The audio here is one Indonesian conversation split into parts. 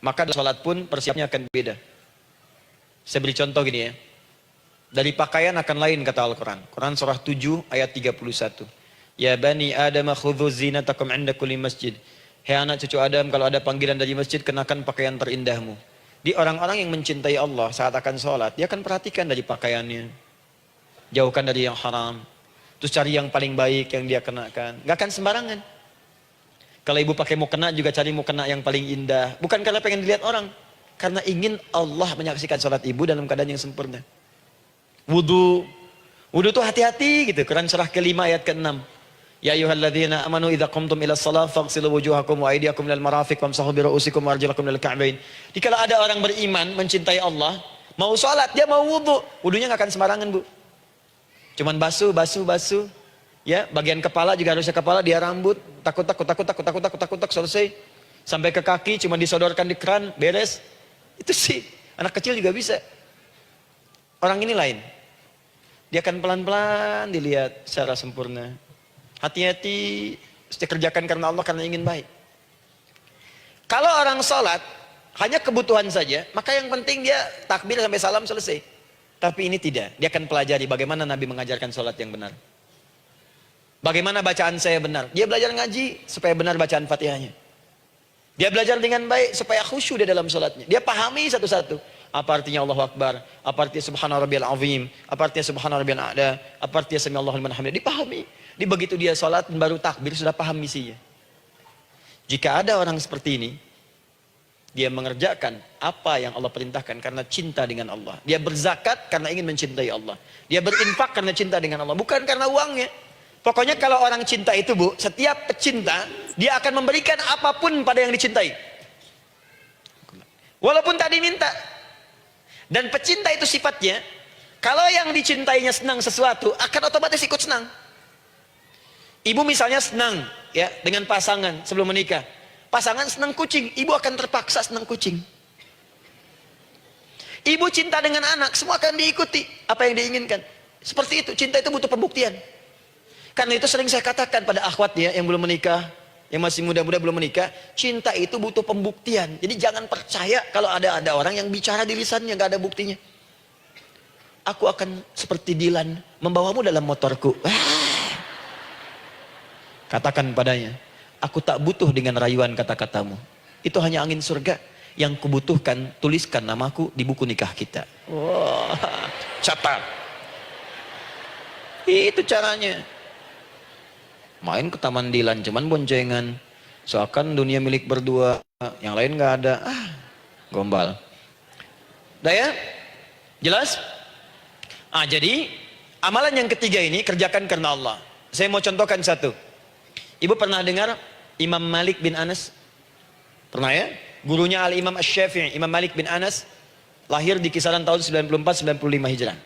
maka sholat pun persiapnya akan beda. Saya beri contoh gini ya. Dari pakaian akan lain kata Al-Quran. Quran surah 7 ayat 31. Ya bani Adam khudhu zinatakum inda kulli masjid. Hei anak cucu Adam, kalau ada panggilan dari masjid, kenakan pakaian terindahmu. Di orang-orang yang mencintai Allah saat akan sholat, dia akan perhatikan dari pakaiannya. Jauhkan dari yang haram. Terus cari yang paling baik yang dia kenakan. Gak akan sembarangan. Kalau ibu pakai mukena juga cari mukena yang paling indah. Bukan karena pengen dilihat orang. Karena ingin Allah menyaksikan sholat ibu dalam keadaan yang sempurna. Wudu tuh hati-hati gitu. Quran surah ke-5 ayat ke-6. Ya ayyuhalladzina amanu idza qumtum ila shalah faghsilu wujuhakum wa aydiyakum ilal marafiq wamsahu bi ru'usikum wa arjulakum ilal ka'bain. Dikala ada orang beriman mencintai Allah, mau salat dia mau wudu, wudunya enggak akan sembarangan, Bu. Cuman basuh. Ya, bagian kepala juga harusnya kepala, dia rambut, takut selesai. Sampai ke kaki cuma disodorkan di keran, beres. Itu sih anak kecil juga bisa. Orang ini lain. Dia akan pelan-pelan dilihat secara sempurna. Hati-hati, kerjakan karena Allah, karena ingin baik. Kalau orang sholat hanya kebutuhan saja, maka yang penting dia takbir sampai salam selesai. Tapi ini tidak, dia akan pelajari bagaimana Nabi mengajarkan sholat yang benar. Bagaimana bacaan saya benar. Dia belajar ngaji supaya benar bacaan Fatihahnya. Dia belajar dengan baik supaya khusyuk di dalam sholatnya. Dia pahami satu-satu. Apa artinya Allahu Akbar, apa artinya Subhana Rabbiyal Azim, apa artinya Subhana Rabbiyal A'la, apa artinya Sami Allahu liman hamidah. Dipahami. Di begitu dia sholat baru takbir sudah paham misinya. Jika ada orang seperti ini, dia mengerjakan apa yang Allah perintahkan karena cinta dengan Allah. Dia berzakat karena ingin mencintai Allah. Dia berinfak karena cinta dengan Allah, bukan karena uangnya. Pokoknya kalau orang cinta itu, Bu, setiap pecinta dia akan memberikan apapun pada yang dicintai. Walaupun tak diminta. Dan pecinta itu sifatnya, kalau yang dicintainya senang sesuatu, akan otomatis ikut senang. Ibu misalnya senang ya dengan pasangan sebelum menikah. Pasangan senang kucing, ibu akan terpaksa senang kucing. Ibu cinta dengan anak, semua akan diikuti apa yang diinginkan. Seperti itu, cinta itu butuh pembuktian. Karena itu sering saya katakan pada akhwat ya yang belum menikah, yang masih muda-muda belum menikah, cinta itu butuh pembuktian. Jadi jangan percaya kalau ada orang yang bicara di lisannya nggak ada buktinya. Aku akan seperti Dilan membawamu dalam motorku. Katakan padanya, aku tak butuh dengan rayuan kata-katamu. Itu hanya angin surga. Yang kubutuhkan, tuliskan namaku di buku nikah kita. Wah, catat. Itu caranya. Main ke Taman Dilan, cuman boncengan. Seakan dunia milik berdua, yang lain nggak ada. Gombal. Udah ya? Jelas? Jadi amalan yang ketiga ini kerjakan karena Allah. Saya mau contohkan satu. Ibu pernah dengar Imam Malik bin Anas? Pernah ya? Gurunya Al-Imam Asy-Syafi'i, Imam Malik bin Anas, lahir di kisaran tahun 94-95 Hijrah.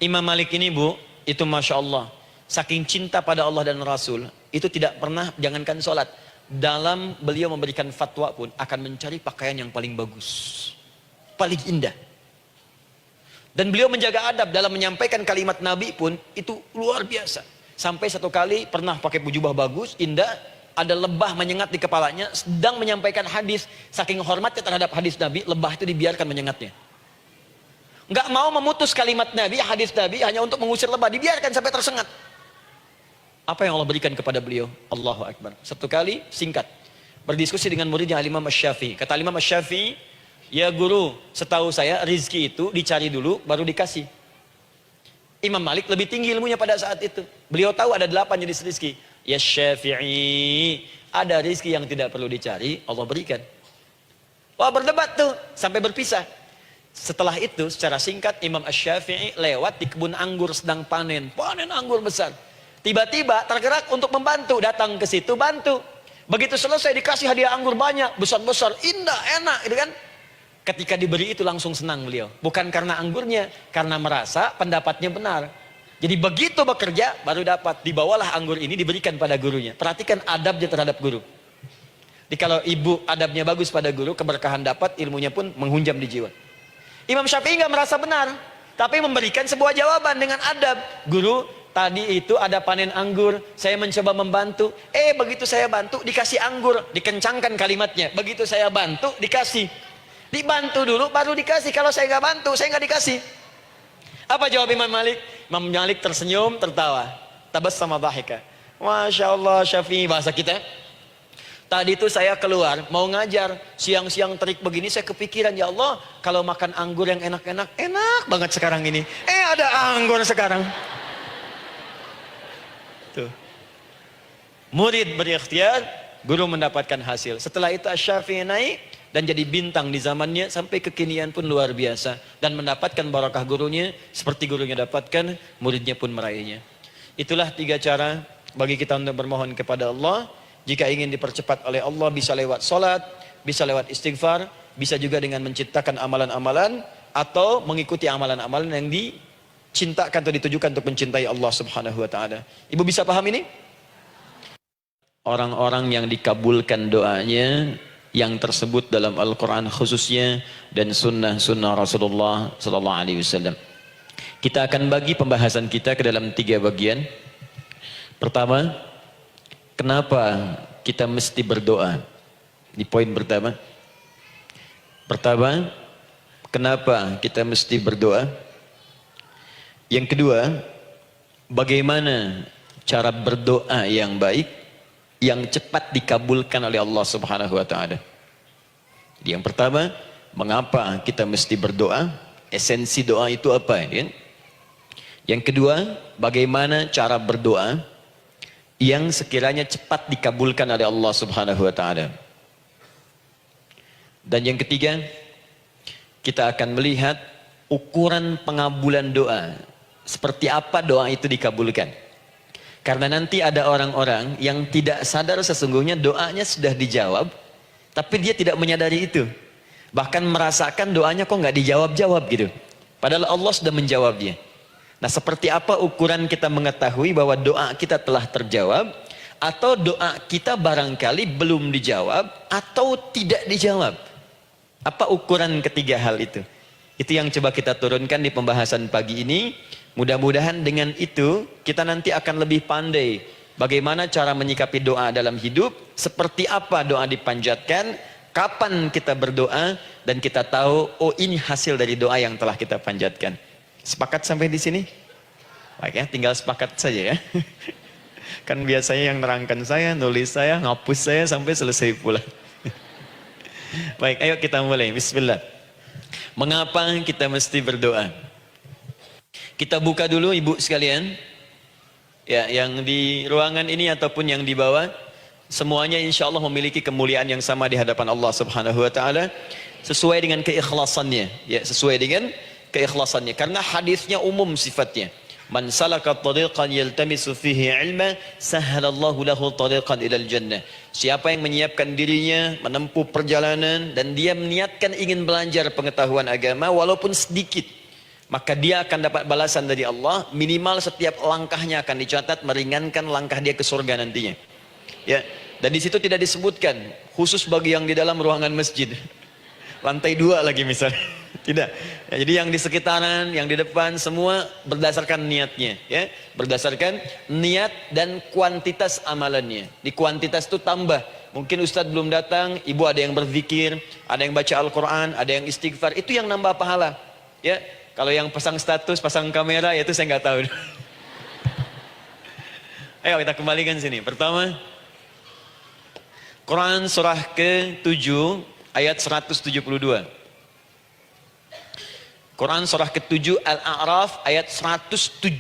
Imam Malik ini, Bu, itu Masya Allah, saking cinta pada Allah dan Rasul, itu tidak pernah, jangankan sholat, dalam beliau memberikan fatwa pun akan mencari pakaian yang paling bagus, paling indah. Dan beliau menjaga adab dalam menyampaikan kalimat Nabi pun itu luar biasa. Sampai satu kali pernah pakai jubah bagus, indah, ada lebah menyengat di kepalanya, sedang menyampaikan hadis, saking hormatnya terhadap hadis Nabi, lebah itu dibiarkan menyengatnya. Nggak mau memutus kalimat Nabi, hadis Nabi, hanya untuk mengusir lebah, dibiarkan sampai tersengat. Apa yang Allah berikan kepada beliau? Allahu Akbar. Satu kali singkat berdiskusi dengan muridnya Al-Imam Asy-Syafi'i. Kata Al-Imam Asy-Syafi'i, ya guru, setahu saya rizki itu dicari dulu baru dikasih. Imam Malik lebih tinggi ilmunya pada saat itu. Beliau tahu ada 8 jenis rizki. Ya Syafi'i, ada rizki yang tidak perlu dicari, Allah berikan. Wah, berdebat tuh sampai berpisah. Setelah itu secara singkat Imam Asy-Syafi'i lewat di kebun anggur sedang panen anggur besar. Tiba-tiba tergerak untuk membantu, datang ke situ bantu. Begitu selesai dikasih hadiah anggur banyak, besar-besar, indah, enak, gitu kan? Ketika diberi itu langsung senang beliau. Bukan karena anggurnya, karena merasa pendapatnya benar. Jadi begitu bekerja baru dapat. Dibawalah anggur ini diberikan pada gurunya. Perhatikan adabnya terhadap guru. Jadi kalau ibu adabnya bagus pada guru, keberkahan dapat, ilmunya pun menghunjam di jiwa. Imam Syafi'i nggak merasa benar, tapi memberikan sebuah jawaban dengan adab. Guru, tadi itu ada panen anggur, saya mencoba membantu. Begitu saya bantu, dikasih anggur, dikencangkan kalimatnya. Begitu saya bantu, dikasih. Dibantu dulu baru dikasih. Kalau saya nggak bantu, saya nggak dikasih. Apa jawab Imam Malik? Imam Malik tersenyum, tertawa. Tabassama dhahika. Masya Allah Syafi'i, bahasa kita. Tadi itu saya keluar, mau ngajar. Siang-siang terik begini saya kepikiran, ya Allah, kalau makan anggur yang enak-enak, enak banget sekarang ini. Ada anggur sekarang. Tuh. Murid berikhtiar, guru mendapatkan hasil. Setelah itu Syafi'i naik dan jadi bintang di zamannya, sampai kekinian pun luar biasa, dan mendapatkan barakah gurunya seperti gurunya dapatkan, muridnya pun meraihnya. Itulah 3 cara bagi kita untuk bermohon kepada Allah. Jika ingin dipercepat oleh Allah, bisa lewat salat, bisa lewat istighfar, bisa juga dengan menciptakan amalan-amalan atau mengikuti amalan-amalan yang dicintakan atau ditujukan untuk mencintai Allah Subhanahu wa taala. Ibu bisa paham ini? Orang-orang yang dikabulkan doanya yang tersebut dalam Al-Quran khususnya dan sunnah-sunnah Rasulullah Sallallahu Alaihi Wasallam. Kita akan bagi pembahasan kita ke dalam 3 bagian. Pertama, kenapa kita mesti berdoa? Di poin pertama. Pertama, kenapa kita mesti berdoa? Yang kedua, bagaimana cara berdoa yang baik, yang cepat dikabulkan oleh Allah Subhanahu wa taala. Jadi yang pertama, mengapa kita mesti berdoa? Esensi doa itu apa, ya? Yang kedua, bagaimana cara berdoa yang sekiranya cepat dikabulkan oleh Allah Subhanahu wa taala. Dan yang ketiga, kita akan melihat ukuran pengabulan doa. Seperti apa doa itu dikabulkan. Karena nanti ada orang-orang yang tidak sadar sesungguhnya doanya sudah dijawab, tapi dia tidak menyadari itu. Bahkan merasakan doanya kok nggak dijawab-jawab gitu. Padahal Allah sudah menjawab dia. Nah, seperti apa ukuran kita mengetahui bahwa doa kita telah terjawab, atau doa kita barangkali belum dijawab, atau tidak dijawab? Apa ukuran ketiga hal itu? Itu yang coba kita turunkan di pembahasan pagi ini. Mudah-mudahan dengan itu kita nanti akan lebih pandai bagaimana cara menyikapi doa dalam hidup, seperti apa doa dipanjatkan, kapan kita berdoa, dan kita tahu, oh ini hasil dari doa yang telah kita panjatkan. Sepakat sampai di sini? Baik ya, tinggal sepakat saja ya. Kan biasanya yang nerangkan saya, nulis saya, ngapus saya sampai selesai pula. Baik, ayo kita mulai. Bismillah. Mengapa kita mesti berdoa? Kita buka dulu ibu sekalian, ya, yang di ruangan ini ataupun yang di bawah, semuanya insya Allah memiliki kemuliaan yang sama di hadapan Allah Subhanahu wa taala, sesuai dengan keikhlasannya, ya, sesuai dengan keikhlasannya. Karena hadisnya umum sifatnya. Man salaka tariqan yaltamisu fihi ilma, sahhalallahu lahu tariqan ilal jannah. Siapa yang menyiapkan dirinya menempuh perjalanan dan dia meniatkan ingin belajar pengetahuan agama walaupun sedikit, maka dia akan dapat balasan dari Allah. Minimal setiap langkahnya akan dicatat meringankan langkah dia ke surga nantinya. Ya, dan di situ tidak disebutkan khusus bagi yang di dalam ruangan masjid, lantai 2 lagi misalnya. Tidak. Ya, jadi yang di sekitaran, yang di depan, semua berdasarkan niatnya, ya, berdasarkan niat dan kuantitas amalannya. Di kuantitas itu tambah. Mungkin Ustadz belum datang, ibu ada yang berzikir, ada yang baca Al-Quran, ada yang istighfar. Itu yang nambah pahala. Ya. Kalau yang pasang status, pasang kamera, ya itu saya nggak tahu. Ayo kita kembalikan sini. Pertama, Quran surah ke-7 ayat 172. Quran surah ke-7 Al-A'raf ayat 172.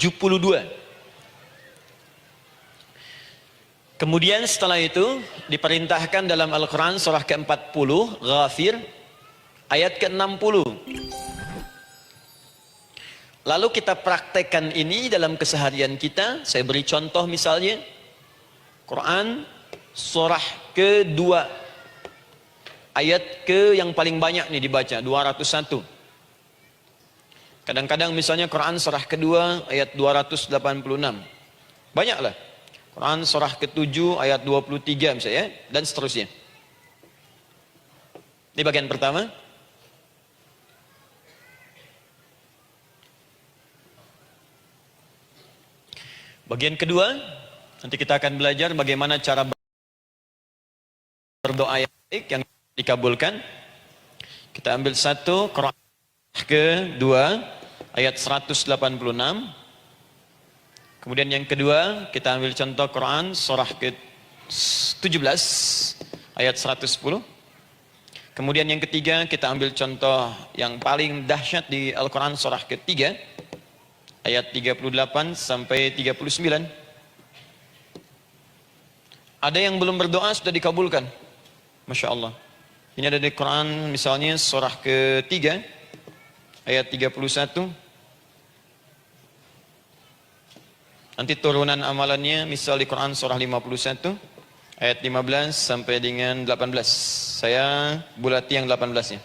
Kemudian setelah itu diperintahkan dalam Al-Quran surah ke-40 Ghafir ayat ke-60. Lalu kita praktekkan ini dalam keseharian kita. Saya beri contoh misalnya Quran surah ke-2 ayat ke yang paling banyak nih dibaca 201. Kadang-kadang misalnya Quran surah ke-2 ayat 286. Banyaklah. Quran surah ke-7 ayat 23 misalnya, dan seterusnya. Ini bagian pertama. Bagian kedua, nanti kita akan belajar bagaimana cara berdoa yang baik yang dikabulkan. Kita ambil satu, Quran kedua ayat 186. Kemudian yang kedua kita ambil contoh Quran surah ke-17 ayat 110. Kemudian yang ketiga kita ambil contoh yang paling dahsyat di Al-Quran surah ketiga ayat 38 sampai 39. Ada yang belum berdoa sudah dikabulkan. Masya Allah. Ini ada di Quran misalnya surah ketiga ayat 31. Nanti turunan amalannya misal di Quran surah 51 ayat 15 sampai dengan 18. Saya bulati yang 18-nya.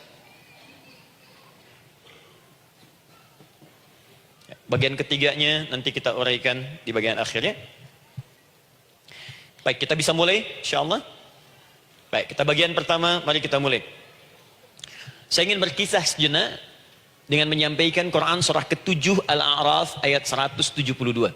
Bagian ketiganya nanti kita uraikan di bagian akhirnya. Baik, kita bisa mulai insyaallah. Baik, kita bagian pertama, mari kita mulai. Saya ingin berkisah sejenak dengan menyampaikan Quran surah ke-7 Al-A'raf ayat 172.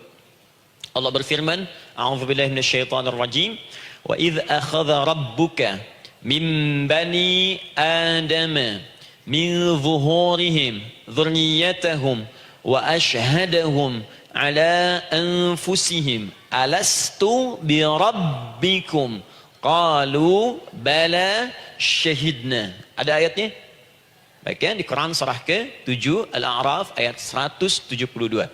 Allah berfirman, A'udzubillahi minasyaitonirrajim. Wa idh akhadha rabbuka min bani Adam min zuhurihim dhurriyyatahum wa ashhadahum ala anfusihim alastu bi rabbikum qalu bala syahidna. Ada ayatnya? Baik ya, di Quran surah ke-7 Al-A'raf ayat 172.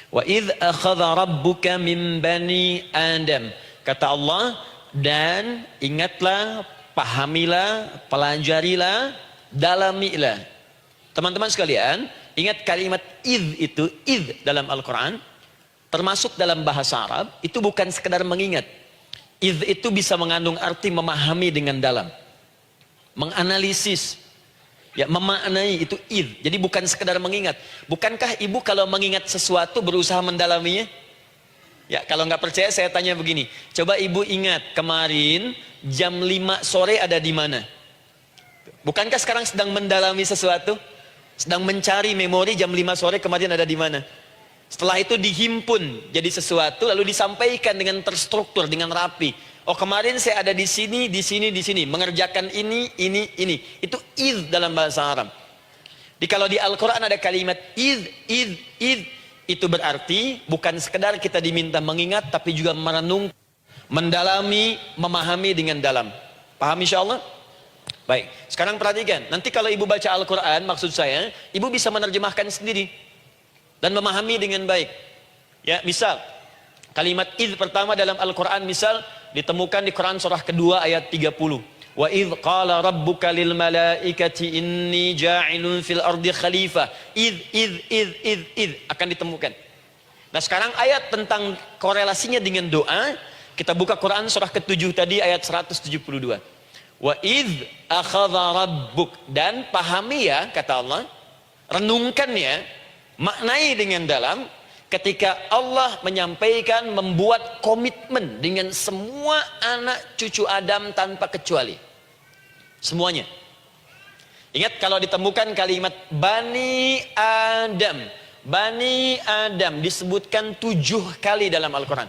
Wa idh akhadha rabbuka min bani Adam. Kata Allah, dan ingatlah, pahamilah, pelajarilah, dalamilah. Teman-teman sekalian, ingat kalimat idh itu, idh dalam Al-Quran, termasuk dalam bahasa Arab, itu bukan sekedar mengingat. Idh itu bisa mengandung arti memahami dengan dalam. Menganalisis. Ya, memaknai itu idh. Jadi bukan sekedar mengingat. Bukankah ibu kalau mengingat sesuatu berusaha mendalaminya? Ya, kalau nggak percaya saya tanya begini. Coba ibu ingat kemarin jam 5 sore ada di mana? Bukankah sekarang sedang mendalami sesuatu? Sedang mencari memori jam 5 sore kemarin ada di mana? Setelah itu dihimpun jadi sesuatu lalu disampaikan dengan terstruktur, dengan rapi. Oh, kemarin saya ada di sini, di sini, di sini, mengerjakan ini. Itu idh dalam bahasa Arab. Kalau di Al-Quran ada kalimat idh. Itu berarti bukan sekedar kita diminta mengingat, tapi juga merenung, mendalami, memahami dengan dalam. Paham insyaallah? Baik, sekarang perhatikan. Nanti kalau ibu baca Al-Quran, maksud saya, ibu bisa menerjemahkan sendiri. Dan memahami dengan baik. Ya, misal, kalimat idh pertama dalam Al-Quran, misal, ditemukan di Quran surah kedua ayat 30. Wa idh qala rabbuka lil malaikati inni ja'ilun fil ardi khalifah. Idh akan ditemukan. Nah, sekarang ayat tentang korelasinya dengan doa, kita buka Quran surah ke-7 tadi ayat 172. Wa idh akhadha rabbuk, dan pahami ya kata Allah, renungkan ya, maknai dengan dalam ketika Allah menyampaikan, membuat komitmen dengan semua anak cucu Adam tanpa kecuali. Semuanya. Ingat kalau ditemukan kalimat Bani Adam. Bani Adam disebutkan 7 kali dalam Al-Quran.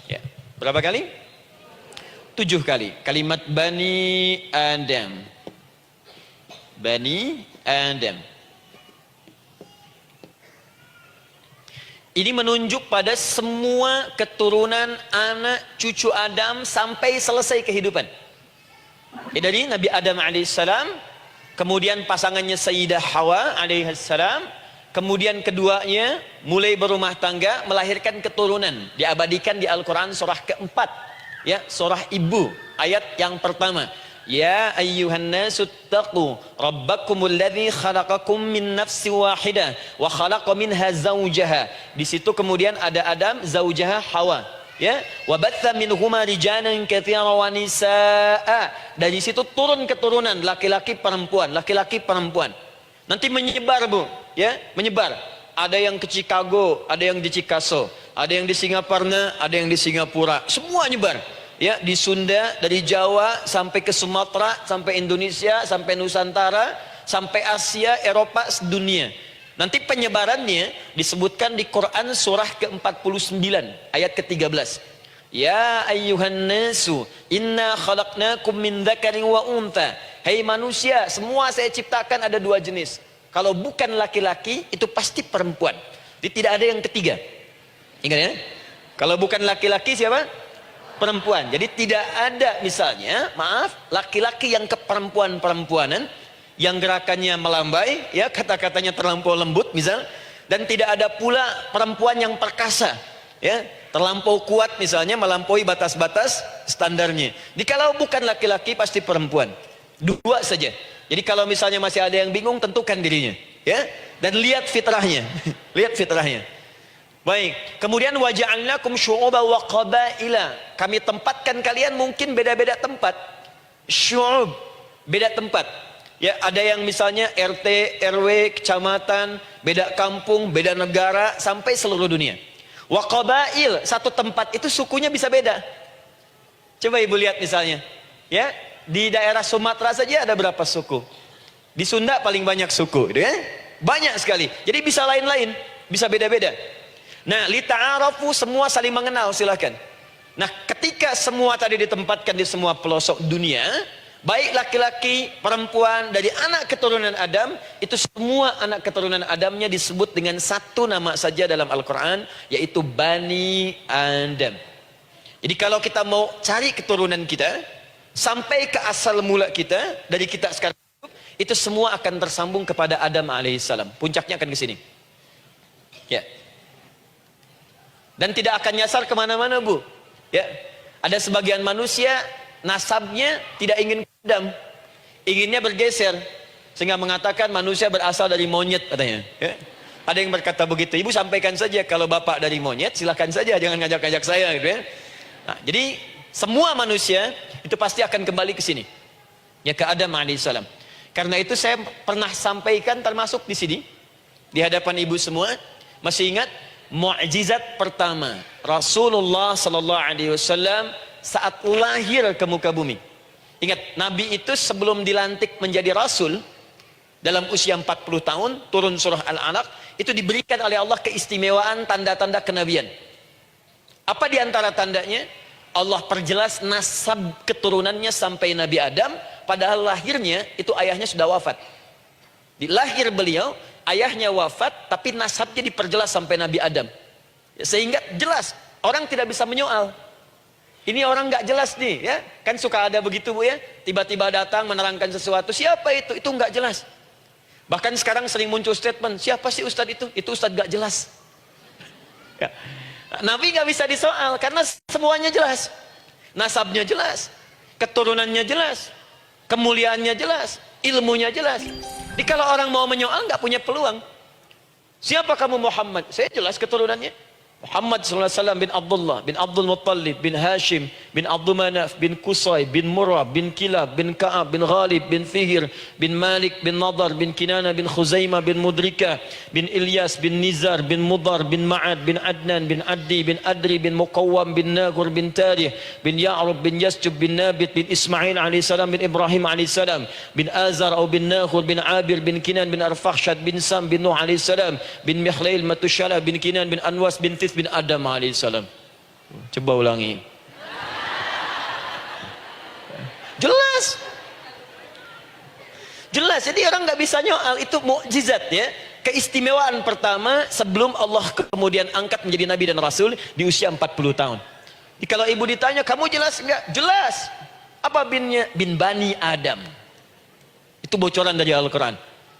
Ya. Berapa kali? 7 kali. Kalimat Bani Adam. Bani Adam. Ini menunjuk pada semua keturunan anak cucu Adam sampai selesai kehidupan. Dari Nabi Adam alaihissalam, kemudian pasangannya Sayyidah Hawa alaihissalam, kemudian keduanya mulai berumah tangga, melahirkan keturunan, diabadikan di Al-Quran surah keempat, ya, surah Ibu, ayat yang pertama. Ya ayyuhan nasu taqu rabbakumul ladzi khalaqakum min nafsin wahidah wa khalaqa minha zawjaha. Di situ kemudian ada Adam, zawjaha Hawa. Ya, wa batha minhuma rijalan katsiran wa nisaa. Dari situ turun keturunan laki-laki perempuan, laki-laki perempuan. Nanti menyebar, Bu, ya, menyebar. Ada yang ke Chicago, ada yang di Chicago, ada yang di Singapura, ada yang di Singapura. Semua nyebar. Ya, di Sunda, dari Jawa sampai ke Sumatera, sampai Indonesia, sampai Nusantara, sampai Asia, Eropa, sedunia. Nanti penyebarannya disebutkan di Quran surah ke-49 ayat ke-13. Ya ayyuhan nasu inna khalaqnakum min dzakarin wa untha. Hei manusia, semua saya ciptakan ada dua jenis. Kalau bukan laki-laki, itu pasti perempuan. Jadi tidak ada yang ketiga. Ingat ya? Kalau bukan laki-laki siapa? Perempuan. Jadi tidak ada misalnya, maaf, laki-laki yang keperempuan-perempuanan, yang gerakannya melambai, ya kata-katanya terlampau lembut misal, dan tidak ada pula perempuan yang perkasa, ya terlampau kuat misalnya, melampaui batas-batas standarnya. Jadi kalau bukan laki-laki pasti perempuan. Dua saja. Jadi kalau misalnya masih ada yang bingung, tentukan dirinya, ya, dan lihat fitrahnya. Lihat fitrahnya. Baik, kemudian waja'alnakum syu'uban wa qabaila. Kami tempatkan kalian mungkin beda-beda tempat. Syu'ub, beda tempat. Ya, ada yang misalnya RT, RW, kecamatan, beda kampung, beda negara, sampai seluruh dunia. Wa qabail, satu tempat itu sukunya bisa beda. Coba ibu lihat misalnya, ya, di daerah Sumatera saja ada berapa suku? Di Sunda paling banyak suku, gitu ya? Banyak sekali. Jadi bisa lain-lain, bisa beda-beda. Nah, lita'arafu, semua saling mengenal, silakan. Nah, ketika semua tadi ditempatkan di semua pelosok dunia, baik laki-laki, perempuan, dari anak keturunan Adam, itu semua anak keturunan Adamnya disebut dengan satu nama saja dalam Al-Quran, yaitu Bani Adam. Jadi kalau kita mau cari keturunan kita, sampai ke asal mula kita, dari kita sekarang, itu semua akan tersambung kepada Adam alaihissalam. Puncaknya akan ke sini. Ya. Dan tidak akan nyasar kemana-mana, Bu. Ya. Ada sebagian manusia, nasabnya tidak ingin Adam, inginnya bergeser, sehingga mengatakan manusia berasal dari monyet katanya, ya. Ada yang berkata begitu. Ibu sampaikan saja, kalau bapak dari monyet silahkan saja, jangan ngajak-ngajak saya, gitu ya. Nah, jadi semua manusia itu pasti akan kembali ke sini, ya, ke Adam alaihissalam. Karena itu saya pernah sampaikan, termasuk di sini di hadapan ibu semua, masih ingat mukjizat pertama Rasulullah sallallahu alaihi wasallam saat lahir ke muka bumi. Ingat, Nabi itu sebelum dilantik menjadi Rasul, dalam usia 40 tahun, turun surah Al-Alaq, itu diberikan oleh Allah keistimewaan tanda-tanda kenabian. Apa diantara tandanya? Allah perjelas nasab keturunannya sampai Nabi Adam, padahal lahirnya itu ayahnya sudah wafat. Di lahir beliau, ayahnya wafat, tapi nasabnya diperjelas sampai Nabi Adam. Sehingga jelas, orang tidak bisa menyoal. Ini orang nggak jelas nih, ya kan suka ada begitu, Bu, ya, tiba-tiba datang menerangkan sesuatu, siapa itu nggak jelas. Bahkan sekarang sering muncul statement, siapa sih ustadz itu ustadz nggak jelas, ya. Nabi nggak bisa disoal karena semuanya jelas, nasabnya jelas, keturunannya jelas, kemuliaannya jelas, ilmunya jelas. Jadi kalau orang mau menyoal nggak punya peluang. Siapa kamu Muhammad? Saya jelas keturunannya. Muhammad SAW bin Abdullah, bin Abdul Muttalib, bin Hashim, bin Abdul Manaf, bin Qusay, bin Murrah, bin Kilab, bin Ka'ab, bin Ghalib, bin Fihir, bin Malik, bin Nadar, bin Kinana, bin Khuzaimah, bin Mudrika, bin Ilyas, bin Nizar, bin Mudar, bin Ma'ad, bin Adnan, bin Addi, bin Adri, bin Muqawwam, bin Nagur, bin Tarih, bin Ya'rub, bin Yasjub, bin Nabit, bin Ismail alaihissalam, bin Ibrahim alaihissalam, bin Azar atau bin Nakhur, bin Abir, bin Kinan, bin Arfakhshad, bin Sam, bin Nuh alaihissalam, bin Mihlail, Matushala, bin Kinan, bin Anwas, bin bin Adam alaihissalam. Coba ulangi. Jelas. Jelas. Jadi orang nggak bisa nyoal, itu mukjizat, ya. Keistimewaan pertama sebelum Allah kemudian angkat menjadi nabi dan rasul di usia 40 tahun. Jadi kalau ibu ditanya, kamu jelas nggak? Jelas. Apa binnya? Bin Bani Adam. Itu bocoran dari Al-Quran.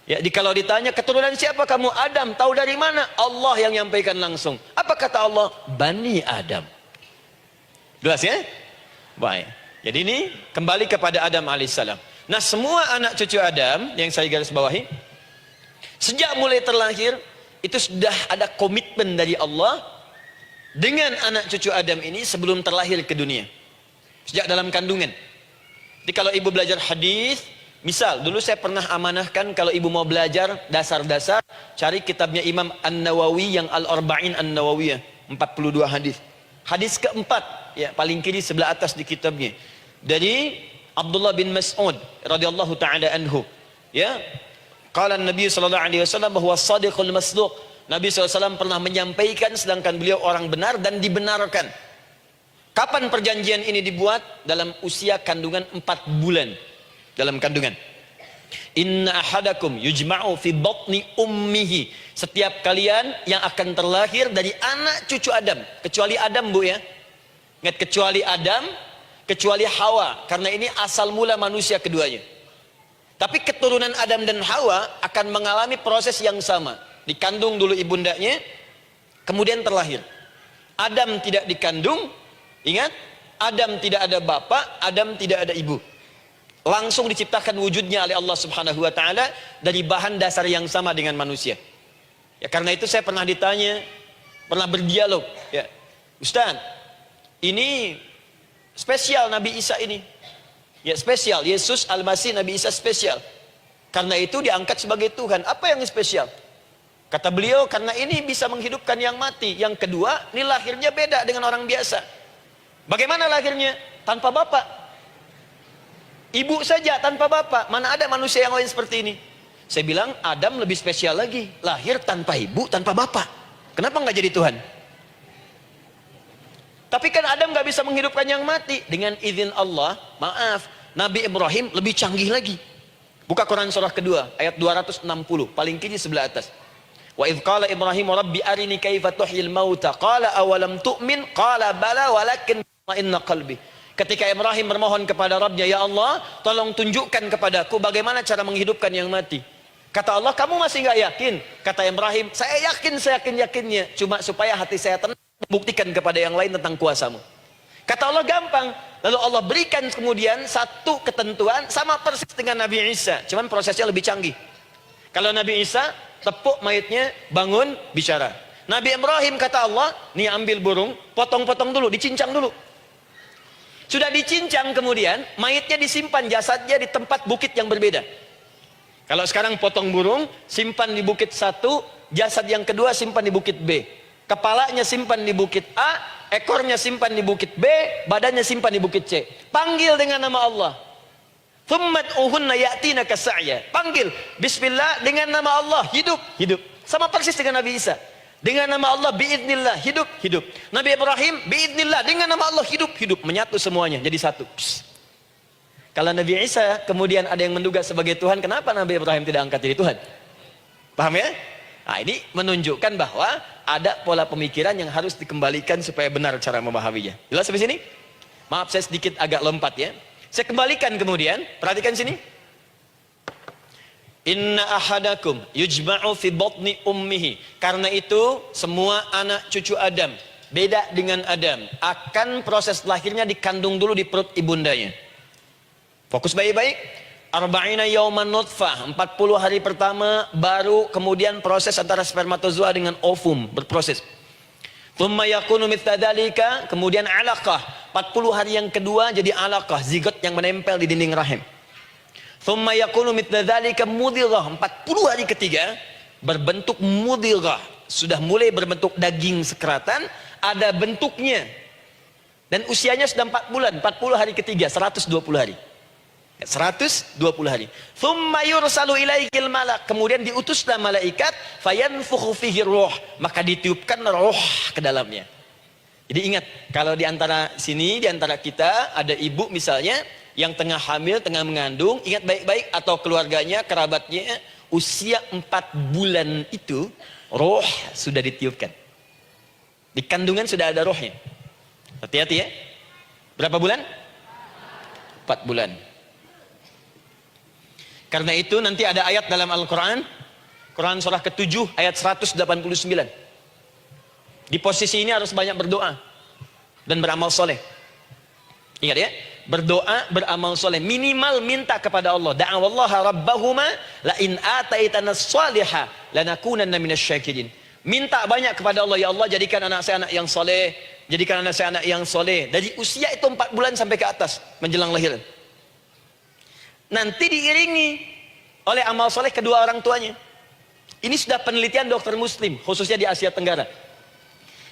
Ya, kalau ditanya keturunan siapa kamu? Adam. Tahu dari mana? Allah yang nyampaikan langsung. Apa kata Allah? Bani Adam. Jelas, ya? Baik. Jadi ini kembali kepada Adam alaihissalam. Nah, semua anak cucu Adam yang saya garis bawahi, sejak mulai terlahir itu sudah ada komitmen dari Allah dengan anak cucu Adam ini sebelum terlahir ke dunia. Sejak dalam kandungan. Jadi kalau ibu belajar hadis, misal, dulu saya pernah amanahkan kalau ibu mau belajar dasar-dasar, cari kitabnya Imam An-Nawawi yang Al-Arba'in An-Nawawiyah, 42 hadis. Hadis keempat, ya, paling kiri sebelah atas di kitabnya. Dari Abdullah bin Mas'ud radhiyallahu taala anhu, ya. Qala Nabi sallallahu alaihi wasallam bahwa shadiqul masduq. Nabi SAW pernah menyampaikan sedangkan beliau orang benar dan dibenarkan. Kapan perjanjian ini dibuat? Dalam usia kandungan 4 bulan. dalam kandungan. Inna ahadakum yujma'u fi batni ummihi. Setiap kalian yang akan terlahir dari anak cucu Adam, kecuali Adam, Bu, ya. Ingat, kecuali Adam, kecuali Hawa, karena ini asal mula manusia keduanya. Tapi keturunan Adam dan Hawa akan mengalami proses yang sama. Dikandung dulu ibundanya, kemudian terlahir. Adam tidak dikandung, ingat, Adam tidak ada bapak, Adam tidak ada ibu. Langsung diciptakan wujudnya oleh Allah Subhanahu wa taala dari bahan dasar yang sama dengan manusia. Ya, karena itu saya pernah ditanya, pernah berdialog, ya, Ustaz, ini spesial Nabi Isa ini. Ya, spesial, Yesus Al-Masih Nabi Isa spesial. Karena itu diangkat sebagai Tuhan. Apa yang spesial? Kata beliau, karena ini bisa menghidupkan yang mati. Yang kedua, ini lahirnya beda dengan orang biasa. Bagaimana lahirnya? Tanpa bapak. Ibu saja tanpa bapak. Mana ada manusia yang lain seperti ini? Saya bilang Adam lebih spesial lagi, lahir tanpa ibu, tanpa bapak. Kenapa nggak jadi Tuhan? Tapi kan Adam nggak bisa menghidupkan yang mati. Dengan izin Allah, maaf, Nabi Ibrahim lebih canggih lagi. Buka Quran surah kedua ayat 260, paling kiri sebelah atas. Wa idz qala Ibrahim rabbi arini kaifa tuhyil mauta qala awalam tu'min qala bala walakin inna qalbi. Ketika Ibrahim bermohon kepada Rabbnya, ya Allah, tolong tunjukkan kepadaku bagaimana cara menghidupkan yang mati. Kata Allah, kamu masih nggak yakin? Kata Ibrahim, saya yakin, saya yakin-yakinnya. Cuma supaya hati saya tenang, buktikan kepada yang lain tentang kuasamu. Kata Allah, gampang. Lalu Allah berikan kemudian satu ketentuan sama persis dengan Nabi Isa. Cuman prosesnya lebih canggih. Kalau Nabi Isa, tepuk mayatnya, bangun, bicara. Nabi Ibrahim kata Allah, nih ambil burung, potong-potong dulu, dicincang dulu. Sudah dicincang kemudian, mayatnya disimpan, jasadnya di tempat bukit yang berbeda. Kalau sekarang potong burung, simpan di bukit satu, jasad yang kedua simpan di bukit B. Kepalanya simpan di bukit A, ekornya simpan di bukit B, badannya simpan di bukit C. Panggil dengan nama Allah. Thummat uhunna ya'tina kasa'ya. Panggil, bismillah, dengan nama Allah, hidup, hidup. Sama persis dengan Nabi Isa. Dengan nama Allah, biidnillah, hidup, hidup. Nabi Ibrahim, biidnillah, dengan nama Allah, hidup, hidup. Menyatu semuanya, jadi satu. Psst. Kalau Nabi Isa kemudian ada yang menduga sebagai Tuhan, kenapa Nabi Ibrahim tidak angkat jadi Tuhan? Paham ya? Nah, ini menunjukkan bahwa ada pola pemikiran yang harus dikembalikan supaya benar cara memahaminya. Jelas sampai sini? Maaf, saya sedikit agak lompat ya. Saya kembalikan kemudian, perhatikan sini. Inna ahadakum yujma'u fi batni ummihi. Karena itu semua anak cucu Adam, beda dengan Adam, akan proses lahirnya dikandung dulu di perut ibundanya. Fokus baik-baik. Arba'ina yauman nutfah, 40 hari pertama baru kemudian proses antara spermatozoa dengan ovum berproses. Thumma yakunu mithla dzalika, kemudian alaqah. 40 hari yang kedua jadi alaqah, zigot yang menempel di dinding rahim. Thumma yakunu mithla dzalika mudghah, 40 hari ketiga berbentuk mudghah, sudah mulai berbentuk daging sekeratan, ada bentuknya. Dan usianya sudah 4 bulan, 40 hari ketiga, 120 hari. 120 hari. Thumma yursalu ilaikil malak, kemudian diutuslah malaikat, fayanfukhu fihi ruh, maka ditiupkan roh ke dalamnya. Jadi ingat, kalau di antara sini, di antara kita ada ibu misalnya yang tengah hamil, tengah mengandung, ingat baik-baik, atau keluarganya, kerabatnya, usia 4 bulan itu roh sudah ditiupkan. Di kandungan sudah ada rohnya. Hati-hati ya. Berapa bulan? 4 bulan. Karena itu nanti ada ayat dalam Al-Quran, Quran surah ke-7 ayat 189. Di posisi ini harus banyak berdoa dan beramal soleh. Ingat ya, berdoa, beramal soleh, minimal minta kepada Allah. Da'awallaha rabbahuma la in ataitana salihah lanakunanna minasyakirin. Minta banyak kepada Allah, ya Allah jadikan anak saya anak yang soleh, jadikan anak saya anak yang soleh. Dari usia itu 4 bulan sampai ke atas menjelang lahiran. Nanti diiringi oleh amal soleh kedua orang tuanya. Ini sudah penelitian dokter muslim, khususnya di Asia Tenggara.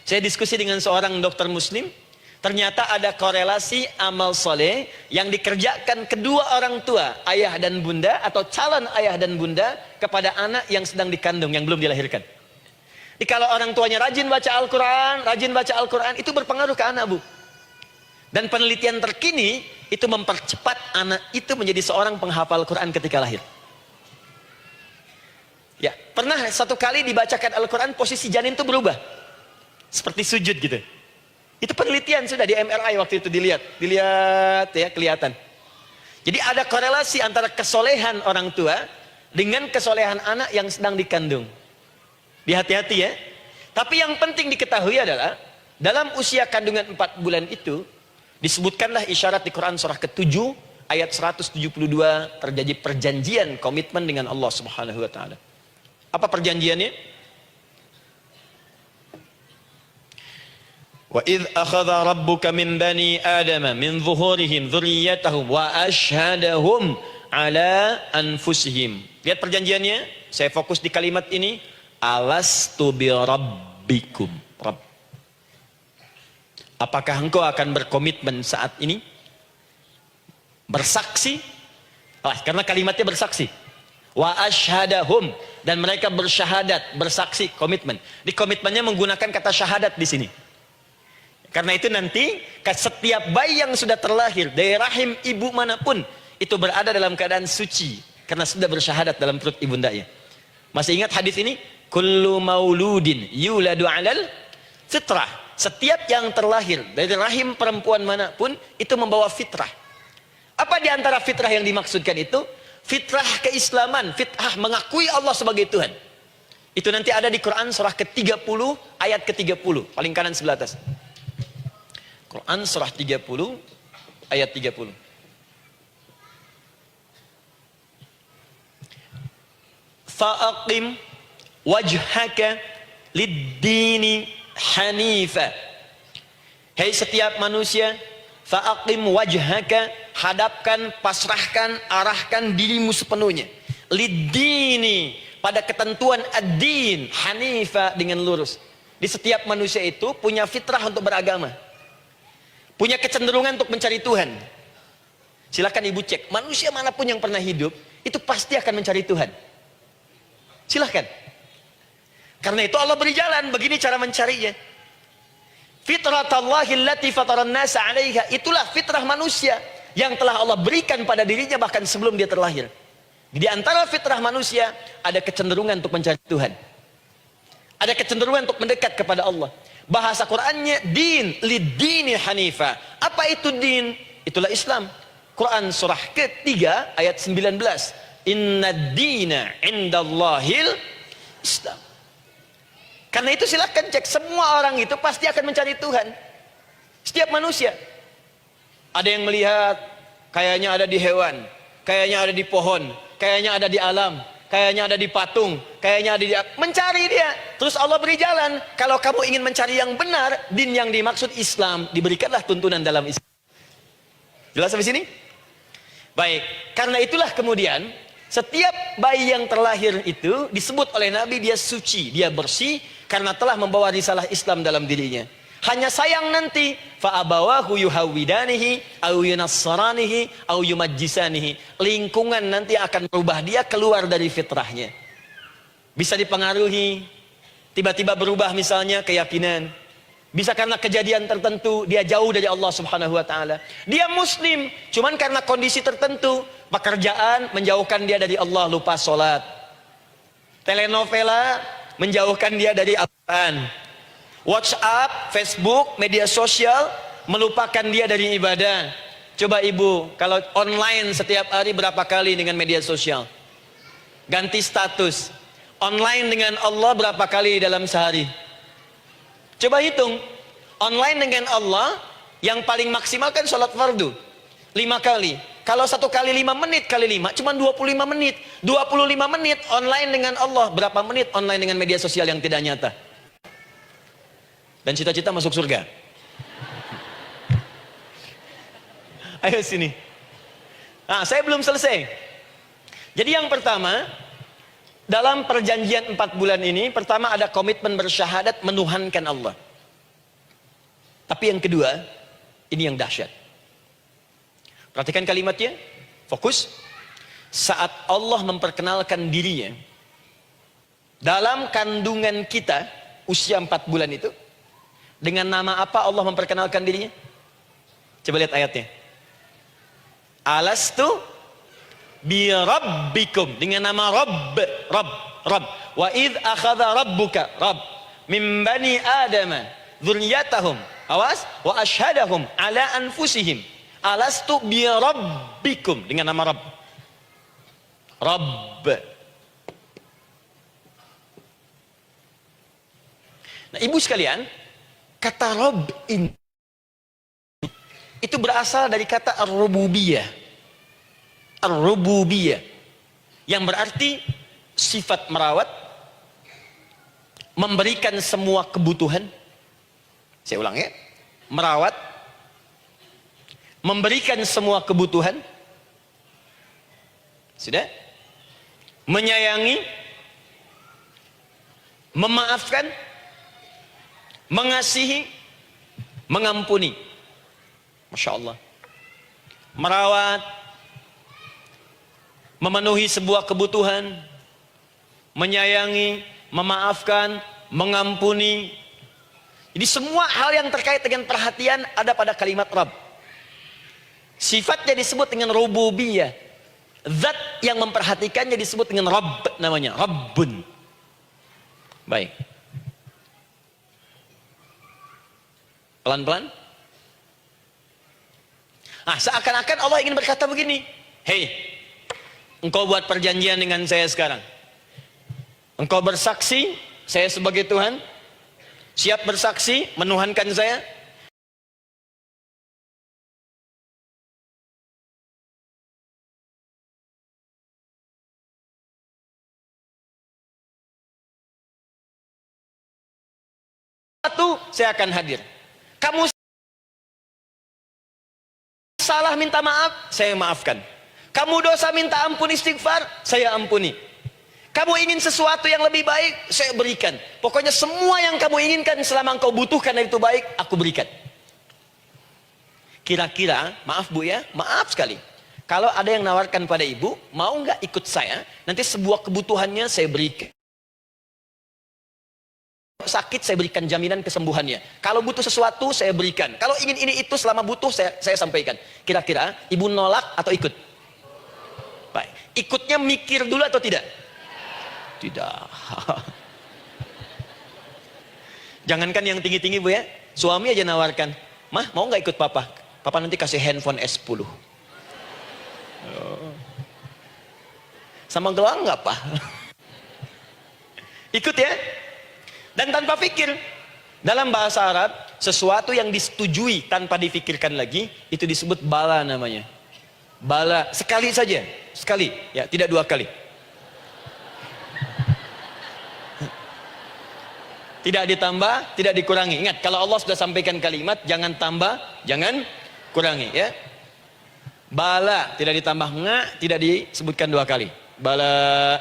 Saya diskusi dengan seorang dokter muslim, ternyata ada korelasi amal soleh yang dikerjakan kedua orang tua, ayah dan bunda, atau calon ayah dan bunda, kepada anak yang sedang dikandung, yang belum dilahirkan. Jadi kalau orang tuanya rajin baca Al-Quran, itu berpengaruh ke anak, Bu. Dan penelitian terkini, itu mempercepat anak itu menjadi seorang penghafal Quran ketika lahir. Ya, pernah satu kali dibacakan Al-Quran posisi janin itu berubah. Seperti sujud gitu. Itu penelitian sudah di MRI waktu itu dilihat ya, kelihatan. Jadi ada korelasi antara kesolehan orang tua dengan kesolehan anak yang sedang dikandung. Hati-hati ya. Tapi yang penting diketahui adalah dalam usia kandungan 4 bulan itu disebutkanlah isyarat di Quran surah ke-7 ayat 172 terjadi perjanjian komitmen dengan Allah Subhanahu wa taala. Apa perjanjiannya? Wa idh akhadha rabbuka min bani adama min zuhurihim dzurriyyatahum wa ashhadahum ala anfusihim. Lihat perjanjiannya, saya fokus di kalimat ini, alastu bi rabbikum. Rabb. Apakah engkau akan berkomitmen saat ini? Bersaksi? Karena kalimatnya bersaksi. Wa ashhadahum, dan mereka bersyahadat, bersaksi, komitmen. Di komitmennya menggunakan kata syahadat di sini. Karena itu nanti setiap bayi yang sudah terlahir dari rahim ibu manapun itu berada dalam keadaan suci karena sudah bersyahadat dalam perut ibundanya. Masih ingat hadis ini? Kullu mauludin yuladu 'alal fitrah. Setiap yang terlahir dari rahim perempuan manapun itu membawa fitrah. Apa di antara fitrah yang dimaksudkan itu? Fitrah keislaman, fitrah mengakui Allah sebagai Tuhan. Itu nanti ada di Quran surah ke-30 ayat ke-30, paling kanan sebelah atas. Quran surah 30 ayat 30. Fa'aqim wajhaka lid-dini hanifa. Hei setiap manusia, fa'aqim wajhaka, hadapkan, pasrahkan, arahkan dirimu sepenuhnya. Lid-dini, pada ketentuan ad-din, hanifa, dengan lurus. Di setiap manusia itu punya fitrah untuk beragama. Punya kecenderungan untuk mencari Tuhan. Silakan ibu cek, manusia manapun yang pernah hidup, itu pasti akan mencari Tuhan. Silakan. Karena itu Allah beri jalan, begini cara mencarinya. Fitratallahi allati fataran nasa 'alaiha, itulah fitrah manusia yang telah Allah berikan pada dirinya bahkan sebelum dia terlahir. Di antara fitrah manusia ada kecenderungan untuk mencari Tuhan. Ada kecenderungan untuk mendekat kepada Allah. Bahasa Qur'annya din, lid-dini hanifa. Apa itu din? Itulah Islam. Quran surah ke-3 ayat 19. Inna dina indallahil Islam. Karena itu silakan cek, semua orang itu pasti akan mencari Tuhan. Setiap manusia. Ada yang melihat kayaknya ada di hewan, kayaknya ada di pohon, kayaknya ada di alam, kayaknya ada di patung, kayaknya ada di... mencari dia. Terus Allah beri jalan. Kalau kamu ingin mencari yang benar, din yang dimaksud Islam, diberikanlah tuntunan dalam Islam. Jelas sampai sini? Baik, karena itulah kemudian setiap bayi yang terlahir itu disebut oleh Nabi dia suci, dia bersih karena telah membawa risalah Islam dalam dirinya. Hanya sayang nanti fa abawahu yuhawidanihi au yunassaranihi au yumajjisanihi. Lingkungan nanti akan merubah dia keluar dari fitrahnya. Bisa dipengaruhi, tiba-tiba berubah misalnya keyakinan. Bisa karena kejadian tertentu dia jauh dari Allah Subhanahu wa taala. Dia muslim, cuman karena kondisi tertentu, pekerjaan menjauhkan dia dari Allah, lupa sholat. Telenovela menjauhkan dia dari Al-Quran. WhatsApp, Facebook, media sosial melupakan dia dari ibadah. Coba ibu, kalau online setiap hari berapa kali dengan media sosial? Ganti status. Online dengan Allah berapa kali dalam sehari? Coba hitung. Online dengan Allah yang paling maksimal kan sholat fardu 5 kali. Kalau 1 kali 5 menit kali 5 cuma 25 menit. 25 menit online dengan Allah. Berapa menit online dengan media sosial yang tidak nyata? Dan cita-cita masuk surga. Ayo sini. Nah, saya belum selesai. Jadi yang pertama, dalam perjanjian 4 bulan ini, pertama ada komitmen bersyahadat menuhankan Allah. Tapi yang kedua, ini yang dahsyat. Perhatikan kalimatnya, fokus. Saat Allah memperkenalkan dirinya, dalam kandungan kita, usia 4 bulan itu, dengan nama apa Allah memperkenalkan dirinya? Coba lihat ayatnya. Alastu bi rabbikum, dengan nama Rabb. Wa id akhadha rabbuka min bani adama dzurriyyatahum, awas, wa ashhadahum ala anfusihim alastu bi rabbikum, dengan nama Rabb. Nah, ibu sekalian, kata Rabb ini itu berasal dari kata ar-rububiyah. Ar-rububiyah yang berarti sifat merawat, memberikan semua kebutuhan. Saya ulang ya. Merawat, memberikan semua kebutuhan. Sudah? Menyayangi, memaafkan, mengasihi, mengampuni. Masya Allah. Merawat, memenuhi sebuah kebutuhan, menyayangi, memaafkan, mengampuni. Jadi semua hal yang terkait dengan perhatian ada pada kalimat Rabb. Sifatnya disebut dengan rububiyah. Zat yang memperhatikannya disebut dengan Rabb, namanya Rabbun. Baik. Pelan-pelan. Seakan-akan Allah ingin berkata begini, hei, engkau buat perjanjian dengan saya sekarang. Engkau bersaksi, saya sebagai Tuhan, siap bersaksi, menuhankan saya. Satu, saya akan hadir. Kamu salah minta maaf, saya maafkan. Kamu dosa minta ampun istighfar, saya ampuni. Kamu ingin sesuatu yang lebih baik, saya berikan. Pokoknya semua yang kamu inginkan selama engkau butuhkan dan itu baik, aku berikan. Kira-kira, maaf Bu ya, maaf sekali. Kalau ada yang nawarkan pada ibu, mau nggak ikut saya, nanti sebuah kebutuhannya saya berikan. Sakit saya berikan jaminan kesembuhannya. Kalau butuh sesuatu saya berikan. Kalau ingin ini itu selama butuh saya sampaikan. Kira-kira ibu nolak atau ikut? Baik. Ikutnya mikir dulu atau tidak? Tidak. Jangankan yang tinggi-tinggi Bu ya. Suami aja nawarkan. Mah mau nggak ikut papa? Papa nanti kasih handphone S10. Sama gelang nggak Pak? Ikut ya. Dan tanpa pikir. Dalam bahasa Arab, sesuatu yang disetujui tanpa difikirkan lagi, itu disebut bala namanya. Bala, sekali saja. Sekali, ya, tidak dua kali. Tidak ditambah, tidak dikurangi. Ingat, kalau Allah sudah sampaikan kalimat, jangan tambah, jangan kurangi. Ya. Bala, tidak ditambah nga, tidak disebutkan dua kali. Bala.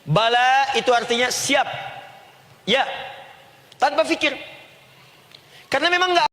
Bala itu artinya siap. Ya. Tanpa fikir. Karena memang enggak